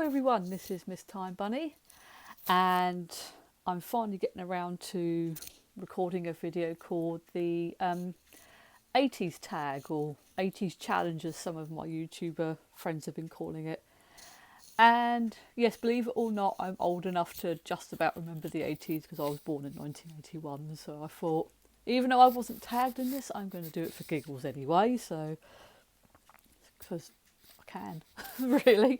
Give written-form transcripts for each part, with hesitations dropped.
everyone, this is Miss Time Bunny, and I'm finally getting around to recording a video called the 80s tag, or 80s challenge as some of my YouTuber friends have been calling it. And yes, believe it or not, I'm old enough to just about remember the 80s because I was born in 1981, so I thought, even though I wasn't tagged in this, I'm going to do it for giggles anyway, so because I can, really.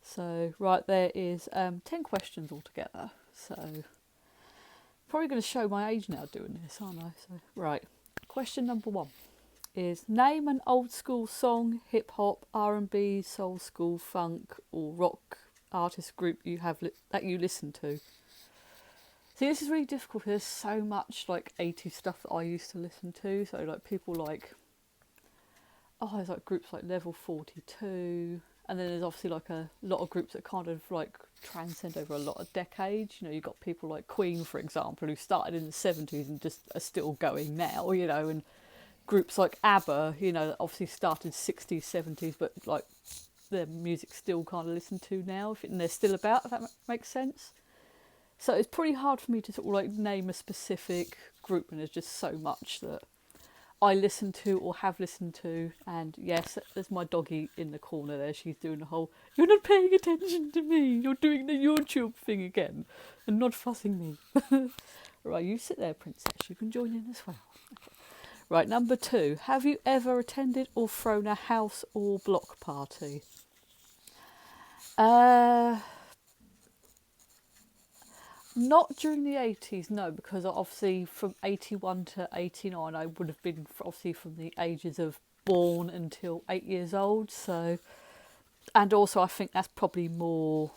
So, right, there is 10 questions altogether. So, probably going to show my age now doing this, aren't I? So, right, question number 1 is name an old school song, hip hop, R&B, soul school, funk, or rock artist group you have that you listen to. See, this is really difficult because there's so much like 80s stuff that I used to listen to. So, like people like, there's like groups like Level 42. And then there's obviously like a lot of groups that kind of like transcend over a lot of decades. You know, you've got people like Queen, for example, who started in the 70s and just are still going now, you know, and groups like ABBA, you know, that obviously started 60s, 70s, but like their music's still kind of listened to now, and they're still about, if that makes sense. So it's pretty hard for me to sort of like name a specific group, and there's just so much that I listen to or have listened to. And yes, there's my doggy in the corner there. She's doing the whole, you're not paying attention to me, you're doing the YouTube thing again and not fussing me. Right, you sit there, princess, you can join in as well. Okay. Right, number 2, have you ever attended or thrown a house or block party? Not during the 80s, no, because obviously from 81 to 89 I would have been obviously from the ages of born until 8 years old, so, and also I think that's probably more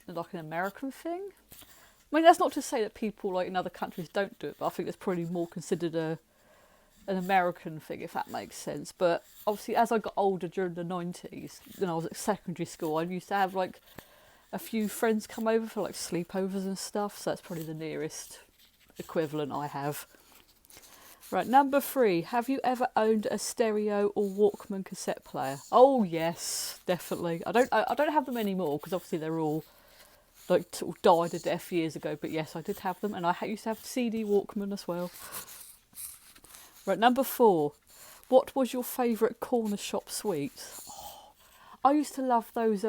like an American thing. I mean, that's not to say that people like in other countries don't do it, but I think it's probably more considered an American thing, if that makes sense. But obviously as I got older during the 90s, when I was at secondary school, I used to have like a few friends come over for like sleepovers and stuff, so that's probably the nearest equivalent I have. Right, number 3, have you ever owned a stereo or Walkman cassette player? Oh yes, definitely. I don't have them anymore because obviously they're all like sort of died a death years ago, but yes, I did have them, and I used to have CD Walkman as well. Right, number 4, what was your favourite corner shop sweet? I used to love those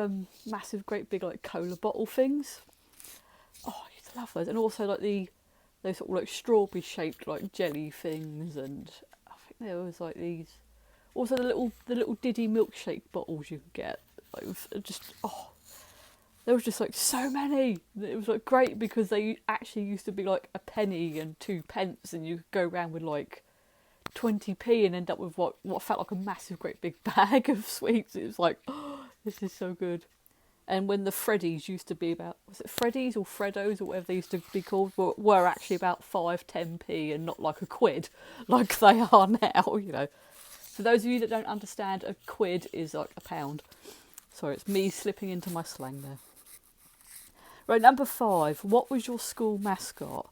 massive, great big like cola bottle things. Oh, I used to love those, and also like those sort of like strawberry shaped like jelly things, and I think there was like these. Also the little Diddy milkshake bottles you could get. Like, there was just like so many. It was like great because they actually used to be like a penny and 2 pence, and you could go around with like 20p and end up with what felt like a massive great big bag of sweets. It was like, oh, this is so good. And when the Freddies used to be about, was it Freddies or Freddos or whatever they used to be called, were actually about 5-10p and not like a quid like they are now, you know. For those of you that don't understand, a quid is like a pound. Sorry, it's me slipping into my slang there. Right, number 5, what was your school mascot?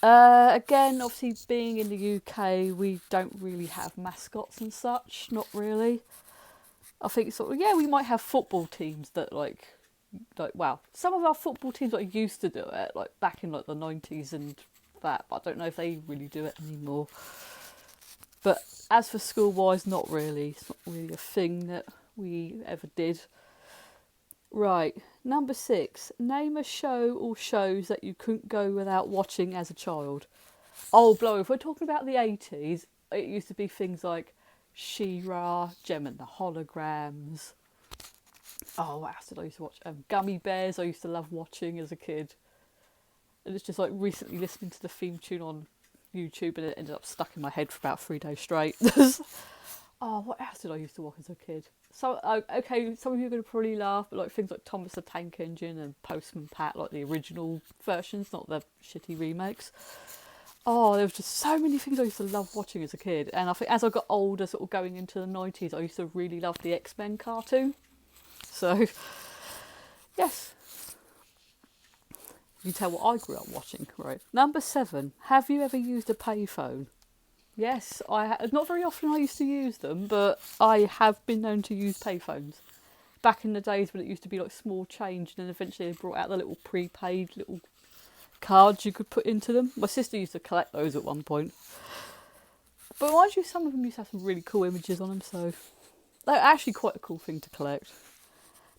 Again, obviously being in the UK, we don't really have mascots and such, not really. I think sort of, yeah, we might have football teams that like wow, some of our football teams like used to do it, like back in like the 90s and that, but I don't know if they really do it anymore. But as for school-wise, not really. It's not really a thing that we ever did. Right, number 6, name a show or shows that you couldn't go without watching as a child. Oh, blow, if we're talking about the 80s, it used to be things like She-Ra, Gem and the Holograms. Oh, what else did I used to watch? Gummy Bears I used to love watching as a kid. And it's just like recently listening to the theme tune on YouTube, and it ended up stuck in my head for about 3 days straight. Oh, what else did I used to watch as a kid? So, okay, some of you are going to probably laugh, but like things like Thomas the Tank Engine and Postman Pat, like the original versions, not the shitty remakes. Oh, there was just so many things I used to love watching as a kid. And I think as I got older, sort of going into the 90s, I used to really love the X-Men cartoon. So, yes. You can tell what I grew up watching, right? Number 7, have you ever used a payphone? Yes, not very often I used to use them, but I have been known to use payphones. back in the days when it used to be like small change, and then eventually they brought out the little prepaid little cards you could put into them. My sister used to collect those at one point. But mind you, some of them used to have some really cool images on them, so they're actually quite a cool thing to collect.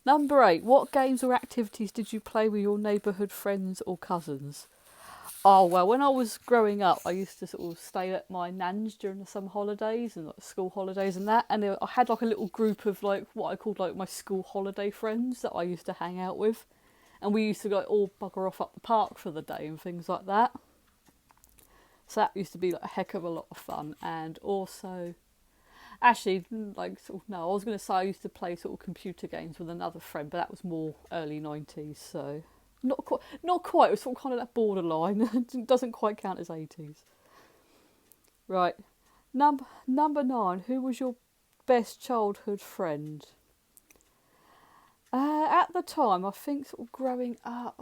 Number 8, what games or activities did you play with your neighbourhood friends or cousins? Oh, well, when I was growing up, I used to sort of stay at my nan's during the summer holidays and like school holidays and that. And I had like a little group of like what I called like my school holiday friends that I used to hang out with. And we used to like all bugger off up the park for the day and things like that. So that used to be like a heck of a lot of fun. And also, actually, like sort of, no, I was going to say I used to play sort of computer games with another friend, but that was more early 90s, so... Not quite. It was sort of kind of that borderline. It doesn't quite count as 80s. Right. Number 9. Who was your best childhood friend? At the time, I think sort of growing up...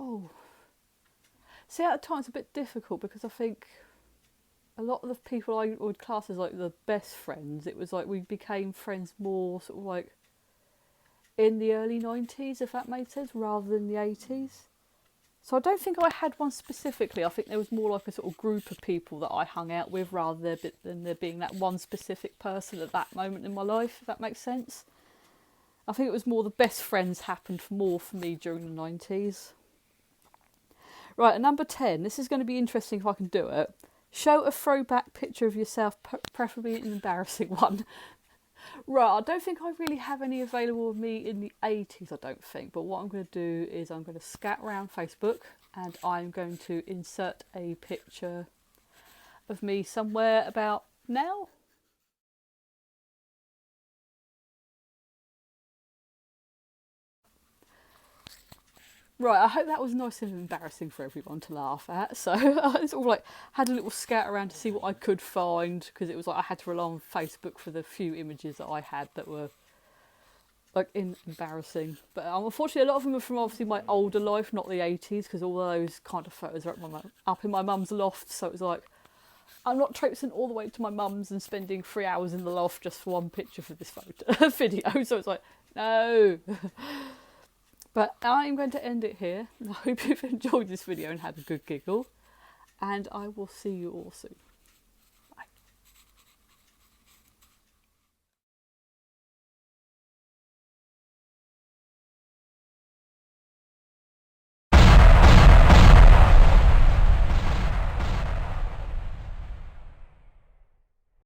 See, at the time it's a bit difficult because I think a lot of the people I would class as like the best friends, it was like we became friends more sort of like in the early 90s, if that made sense, rather than the 80s. So I don't think I had one specifically. I think there was more like a sort of group of people that I hung out with rather than there being that one specific person at that moment in my life, if that makes sense. I think it was more the best friends happened more for me during the 90s. Right, and number 10. This is going to be interesting if I can do it. Show a throwback picture of yourself, preferably an embarrassing one. Right, I don't think I really have any available of me in the 80s, I don't think. But what I'm going to do is I'm going to scat around Facebook and I'm going to insert a picture of me somewhere about now. Right, I hope that was nice and embarrassing for everyone to laugh at. So I sort of like had a little scout around to see what I could find, because it was like I had to rely on Facebook for the few images that I had that were like embarrassing. But unfortunately, a lot of them are from obviously my older life, not the 80s, because all those kind of photos are up in my mum's loft. So it was like I'm not traipsing all the way to my mum's and spending 3 hours in the loft just for one picture for this photo video. So it's like no. But I'm going to end it here. I hope you've enjoyed this video and had a good giggle. And I will see you all soon.